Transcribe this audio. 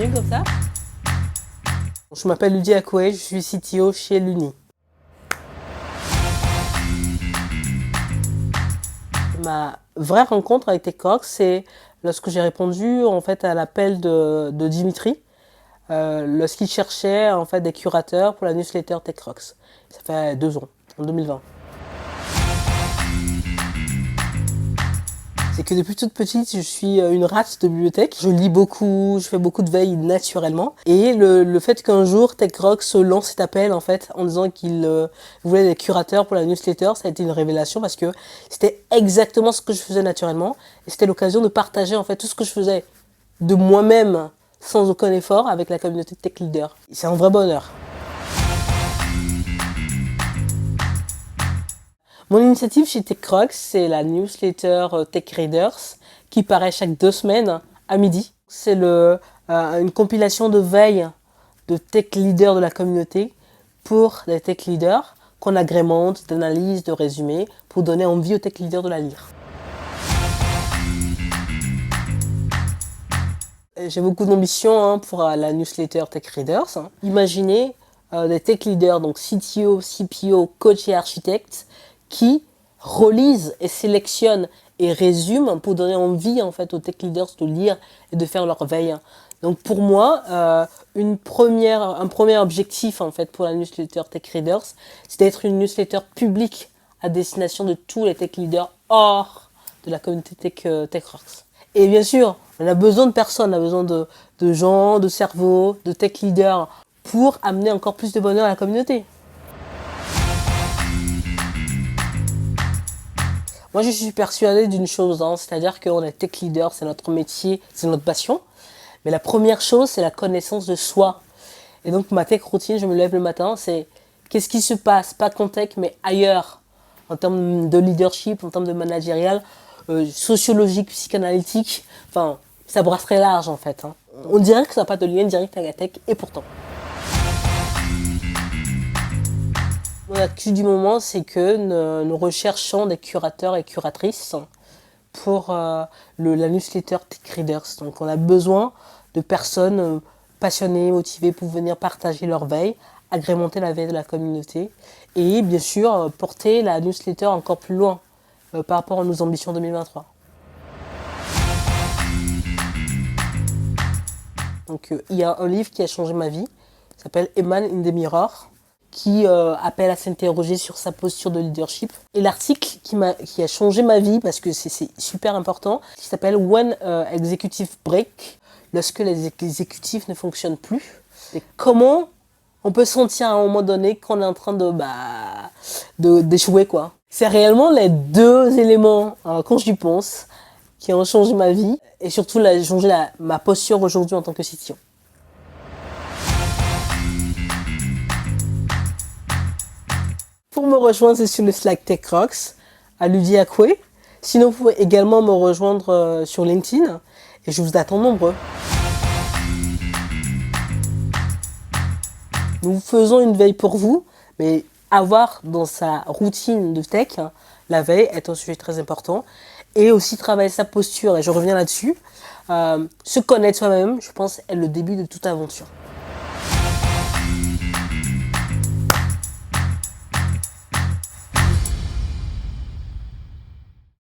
rime comme ça. Je m'appelle Ludi Akoué, je suis CTO chez Luni. Ma vraie rencontre avec TechRox, c'est lorsque j'ai répondu en fait à l'appel de Dimitri, lorsqu'il cherchait en fait des curateurs pour la newsletter TechRox. Ça fait 2 ans, en 2020. C'est que depuis toute petite, je suis une rate de bibliothèque. Je lis beaucoup, je fais beaucoup de veille naturellement. Et le fait qu'un jour TechRox lance cet appel en fait en disant qu'il voulait des curateurs pour la newsletter, ça a été une révélation parce que c'était exactement ce que je faisais naturellement. Et c'était l'occasion de partager en fait tout ce que je faisais de moi-même sans aucun effort avec la communauté Tech Leader. C'est un vrai bonheur. Mon initiative chez TechRox, c'est la newsletter Tech Readers qui paraît chaque 2 semaines à midi. C'est une compilation de veille de tech leaders de la communauté pour les tech leaders qu'on agrémente d'analyses, de résumés pour donner envie aux tech leaders de la lire. J'ai beaucoup d'ambition pour la newsletter Tech Readers. Imaginez des tech leaders, donc CTO, CPO, coach et architectes, qui relisent et sélectionnent et résument pour donner envie en fait aux tech leaders de lire et de faire leur veille. Donc pour moi, un premier objectif en fait pour la newsletter Tech Readers, c'est d'être une newsletter publique à destination de tous les tech leaders hors de la communauté TechRox. Et bien sûr, on a besoin de personnes, on a besoin de gens, de cerveaux, de tech leaders pour amener encore plus de bonheur à la communauté. Moi, je suis persuadé d'une chose, c'est-à-dire qu'on est tech leader, c'est notre métier, c'est notre passion. Mais la première chose, c'est la connaissance de soi. Et donc, ma tech routine, je me lève le matin, c'est qu'est-ce qui se passe, pas qu'en tech, mais ailleurs, en termes de leadership, en termes de managérial, sociologique, psychanalytique. Enfin, ça brasse très large, en fait. On dirait que ça n'a pas de lien direct avec la tech, et pourtant. L'actu du moment, c'est que nous recherchons des curateurs et curatrices pour la newsletter Tech Readers. Donc on a besoin de personnes passionnées, motivées pour venir partager leur veille, agrémenter la veille de la communauté et bien sûr porter la newsletter encore plus loin par rapport à nos ambitions 2023. Donc il y a un livre qui a changé ma vie, il s'appelle Eman in the Mirror, qui appelle à s'interroger sur sa posture de leadership. Et l'article qui a changé ma vie, parce que c'est super important, qui s'appelle When Executive Break, lorsque les exécutifs ne fonctionnent plus. Et comment on peut sentir à un moment donné qu'on est en train d'échouer, quoi. C'est réellement les 2 éléments, quand j'y pense, qui ont changé ma vie, et surtout changé ma posture aujourd'hui en tant que CTO. Pour me rejoindre, c'est sur le Slack TechRox, à Ludi Akoué. Sinon, vous pouvez également me rejoindre sur LinkedIn et je vous attends nombreux. Nous faisons une veille pour vous, mais avoir dans sa routine de tech, la veille est un sujet très important. Et aussi travailler sa posture, et je reviens là-dessus. Se connaître soi-même, je pense, est le début de toute aventure.